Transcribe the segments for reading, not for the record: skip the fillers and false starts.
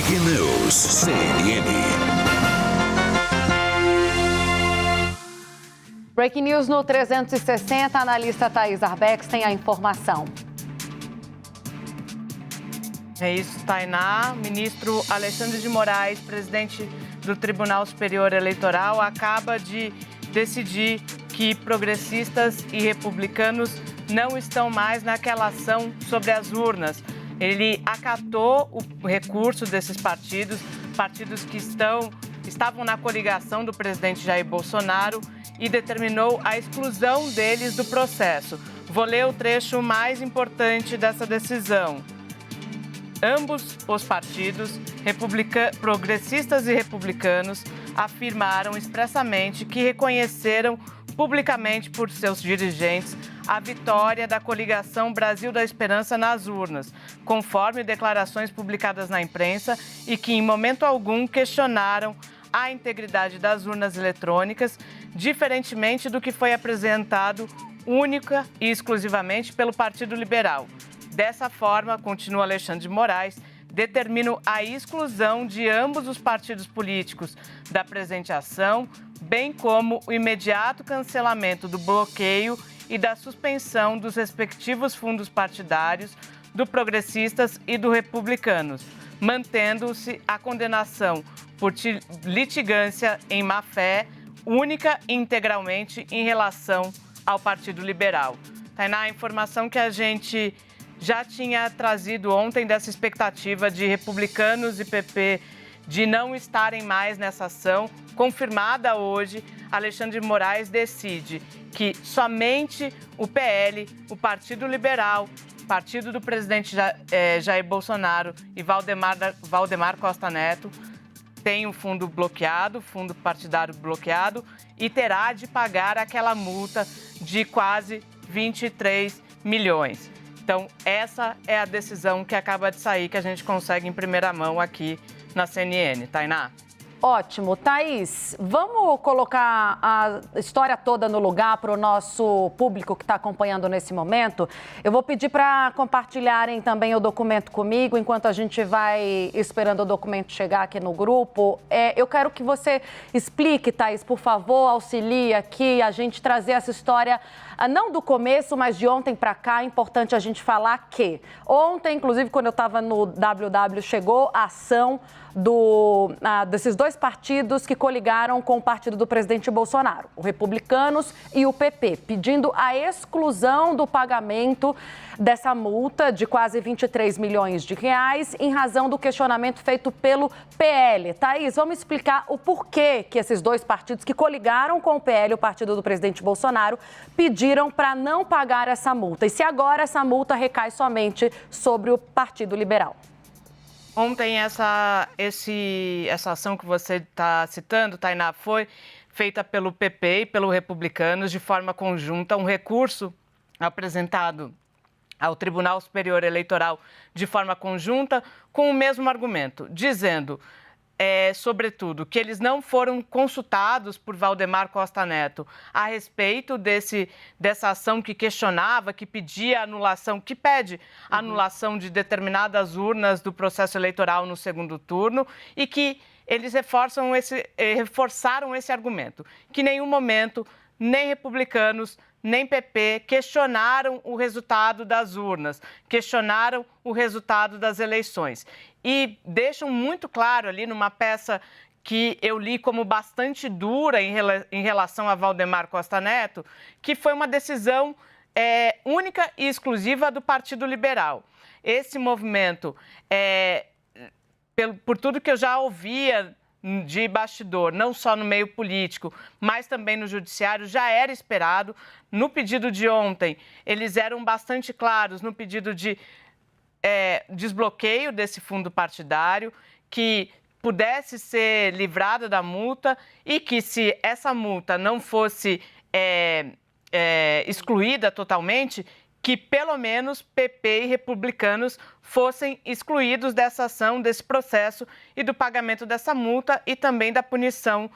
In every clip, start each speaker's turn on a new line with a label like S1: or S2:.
S1: Breaking News, CNN.
S2: Breaking News no 360, a analista Thaís Arbex tem a informação.
S3: É isso, Tainá. O ministro Alexandre de Moraes, presidente do Tribunal Superior Eleitoral, acaba de decidir que progressistas e republicanos não estão mais naquela ação sobre as urnas. Ele acatou o recurso desses partidos que estavam na coligação do presidente Jair Bolsonaro e determinou a exclusão deles do processo. Vou ler o trecho mais importante dessa decisão. Ambos os partidos, progressistas e republicanos, afirmaram expressamente que reconheceram publicamente por seus dirigentes a vitória da coligação Brasil da Esperança nas urnas, conforme declarações publicadas na imprensa, e que em momento algum questionaram a integridade das urnas eletrônicas, diferentemente do que foi apresentado única e exclusivamente pelo Partido Liberal. Dessa forma, continua Alexandre de Moraes, determino a exclusão de ambos os partidos políticos da presente ação, bem como o imediato cancelamento do bloqueio e da suspensão dos respectivos fundos partidários do Progressistas e do Republicanos, mantendo-se a condenação por litigância em má-fé, única e integralmente em relação ao Partido Liberal. Tainá, a informação que a gente já tinha trazido ontem dessa expectativa de republicanos e PP de não estarem mais nessa ação, confirmada hoje, Alexandre de Moraes decide que somente o PL, o Partido Liberal, partido do presidente Jair Bolsonaro e Valdemar Costa Neto, tem o fundo bloqueado, fundo partidário bloqueado, e terá de pagar aquela multa de quase 23 milhões. Então, essa é a decisão que acaba de sair, que a gente consegue em primeira mão aqui na CNN. Tainá?
S2: Ótimo. Thaís, vamos colocar a história toda no lugar para o nosso público que está acompanhando nesse momento. Eu vou pedir para compartilharem também o documento comigo, enquanto a gente vai esperando o documento chegar aqui no grupo. Eu quero que você explique, Thaís, por favor, auxilie aqui a gente trazer essa história, não do começo, mas de ontem para cá. É importante a gente falar que ontem, inclusive, quando eu estava no WW, chegou a ação desses dois partidos que coligaram com o partido do presidente Bolsonaro, o Republicanos e o PP, pedindo a exclusão do pagamento dessa multa de quase 23 milhões de reais em razão do questionamento feito pelo PL. Thaís, vamos explicar o porquê que esses dois partidos que coligaram com o PL, o partido do presidente Bolsonaro, pediram para não pagar essa multa. E se agora essa multa recai somente sobre o Partido Liberal?
S3: Ontem, essa ação que você está citando, Tainá, foi feita pelo PP e pelo Republicanos de forma conjunta, um recurso apresentado ao Tribunal Superior Eleitoral de forma conjunta, com o mesmo argumento, dizendo, sobretudo, que eles não foram consultados por Valdemar Costa Neto a respeito dessa ação que questionava, que pedia anulação, que pede anulação de determinadas urnas do processo eleitoral no segundo turno, e que eles reforçaram esse argumento, que em nenhum momento nem republicanos, nem PP questionaram o resultado das urnas, questionaram o resultado das eleições. E deixam muito claro ali numa peça que eu li como bastante dura em relação a Valdemar Costa Neto, que foi uma decisão única e exclusiva do Partido Liberal. Esse movimento, por tudo que eu já ouvia de bastidor, não só no meio político, mas também no judiciário, já era esperado. No pedido de ontem, eles eram bastante claros no pedido de desbloqueio desse fundo partidário, que pudesse ser livrado da multa e que, se essa multa não fosse excluída totalmente, que pelo menos PP e republicanos fossem excluídos dessa ação, desse processo e do pagamento dessa multa e também da punição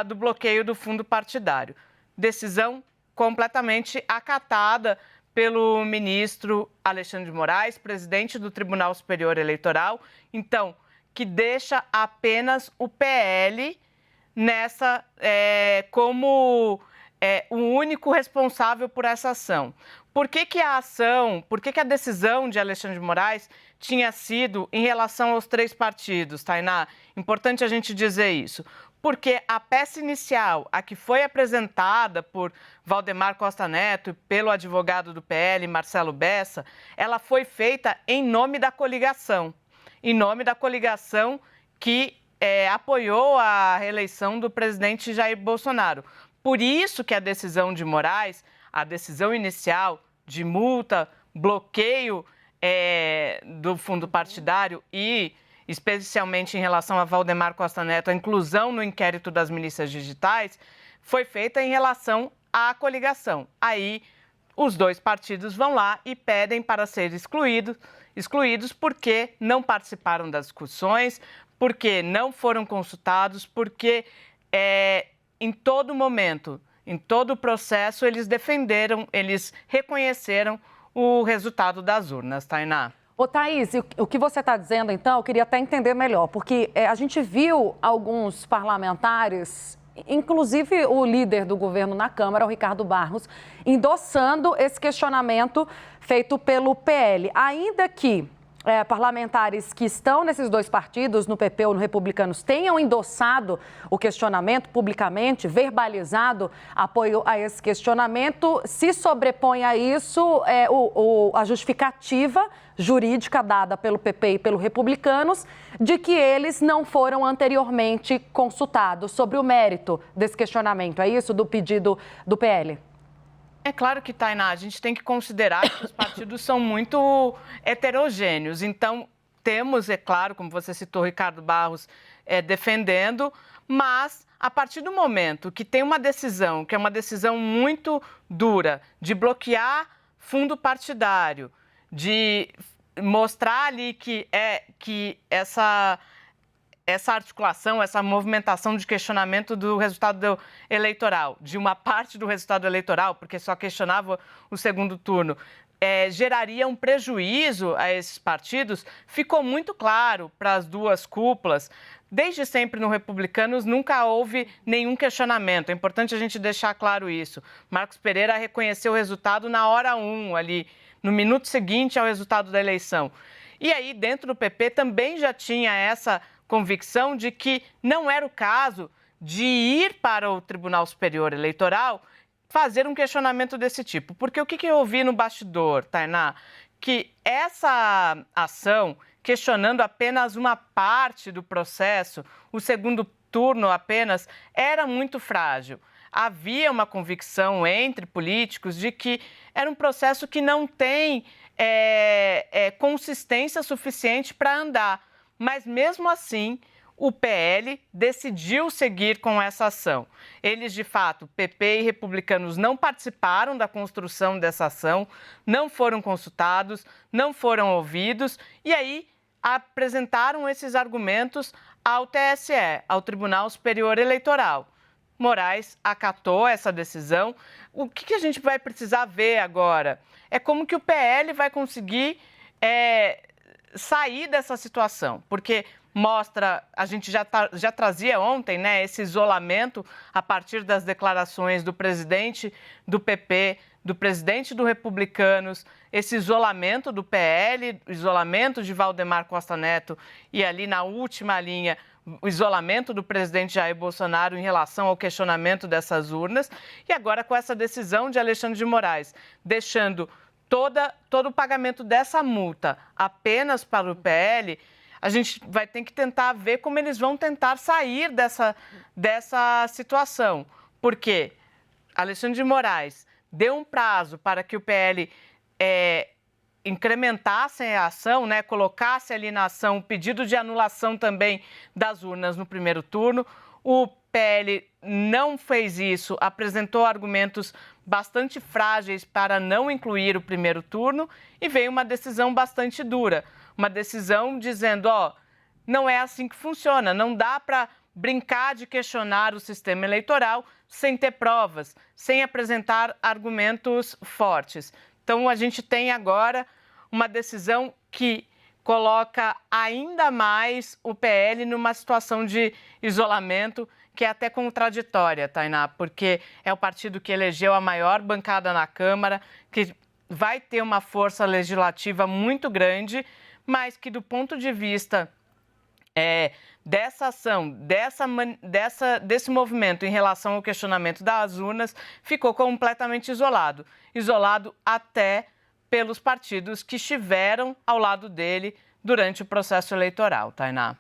S3: do bloqueio do fundo partidário. Decisão completamente acatada pelo ministro Alexandre de Moraes, presidente do Tribunal Superior Eleitoral. Então, que deixa apenas o PL nessa como o único responsável por essa ação. Por que a decisão de Alexandre de Moraes tinha sido em relação aos 3 partidos, Tainá? Importante a gente dizer isso. Porque a peça inicial, a que foi apresentada por Valdemar Costa Neto e pelo advogado do PL, Marcelo Bessa, ela foi feita em nome da coligação. Em nome da coligação que apoiou a reeleição do presidente Jair Bolsonaro. Por isso que a decisão de Moraes, a decisão inicial de multa, bloqueio do fundo partidário e, especialmente em relação a Valdemar Costa Neto, a inclusão no inquérito das milícias digitais, foi feita em relação à coligação. Aí, os 2 partidos vão lá e pedem para ser excluídos porque não participaram das discussões, porque não foram consultados, porque em todo momento, em todo o processo, eles reconheceram o resultado das urnas, Tainá.
S2: Ô, Thaís, o que você está dizendo, então, eu queria até entender melhor, porque a gente viu alguns parlamentares, inclusive o líder do governo na Câmara, o Ricardo Barros, endossando esse questionamento feito pelo PL, ainda que parlamentares que estão nesses 2 partidos, no PP ou no Republicanos, tenham endossado o questionamento publicamente, verbalizado apoio a esse questionamento, se sobrepõe a isso a justificativa jurídica dada pelo PP e pelo Republicanos de que eles não foram anteriormente consultados sobre o mérito desse questionamento. É isso, do pedido do PL?
S3: É claro que, Tainá, a gente tem que considerar que os partidos são muito heterogêneos. Então, temos, é claro, como você citou, Ricardo Barros defendendo, mas a partir do momento que tem uma decisão, que é uma decisão muito dura, de bloquear fundo partidário, de mostrar ali que essa articulação, essa movimentação de questionamento do resultado eleitoral, de uma parte do resultado eleitoral, porque só questionava o segundo turno, geraria um prejuízo a esses partidos, ficou muito claro para as 2 cúpulas. Desde sempre no Republicanos nunca houve nenhum questionamento, é importante a gente deixar claro isso. Marcos Pereira reconheceu o resultado na hora 1, ali, no minuto seguinte ao resultado da eleição. E aí, dentro do PP, também já tinha essa convicção de que não era o caso de ir para o Tribunal Superior Eleitoral fazer um questionamento desse tipo. Porque o que eu ouvi no bastidor, Tainá? Que essa ação, questionando apenas uma parte do processo, o segundo turno apenas, era muito frágil. Havia uma convicção entre políticos de que era um processo que não tem consistência suficiente para andar. Mas, mesmo assim, o PL decidiu seguir com essa ação. Eles, de fato, PP e Republicanos, não participaram da construção dessa ação, não foram consultados, não foram ouvidos e aí apresentaram esses argumentos ao TSE, ao Tribunal Superior Eleitoral. Moraes acatou essa decisão. O que a gente vai precisar ver agora é como que o PL vai conseguir sair dessa situação, porque mostra, a gente já trazia ontem, né, esse isolamento a partir das declarações do presidente do PP, do presidente do Republicanos, esse isolamento do PL, isolamento de Valdemar Costa Neto e ali na última linha, o isolamento do presidente Jair Bolsonaro em relação ao questionamento dessas urnas e agora com essa decisão de Alexandre de Moraes, deixando todo o pagamento dessa multa apenas para o PL, a gente vai ter que tentar ver como eles vão tentar sair dessa situação. Porque Alexandre de Moraes deu um prazo para que o PL incrementasse a ação, né, colocasse ali na ação o pedido de anulação também das urnas no primeiro turno. O PL não fez isso, apresentou argumentos bastante frágeis para não incluir o primeiro turno e veio uma decisão bastante dura. Uma decisão dizendo, não é assim que funciona, não dá para brincar de questionar o sistema eleitoral sem ter provas, sem apresentar argumentos fortes. Então, a gente tem agora uma decisão que coloca ainda mais o PL numa situação de isolamento que é até contraditória, Tainá, porque é o partido que elegeu a maior bancada na Câmara, que vai ter uma força legislativa muito grande, mas que do ponto de vista dessa ação, desse movimento em relação ao questionamento das urnas, ficou completamente isolado. Isolado até pelos partidos que estiveram ao lado dele durante o processo eleitoral, Tainá.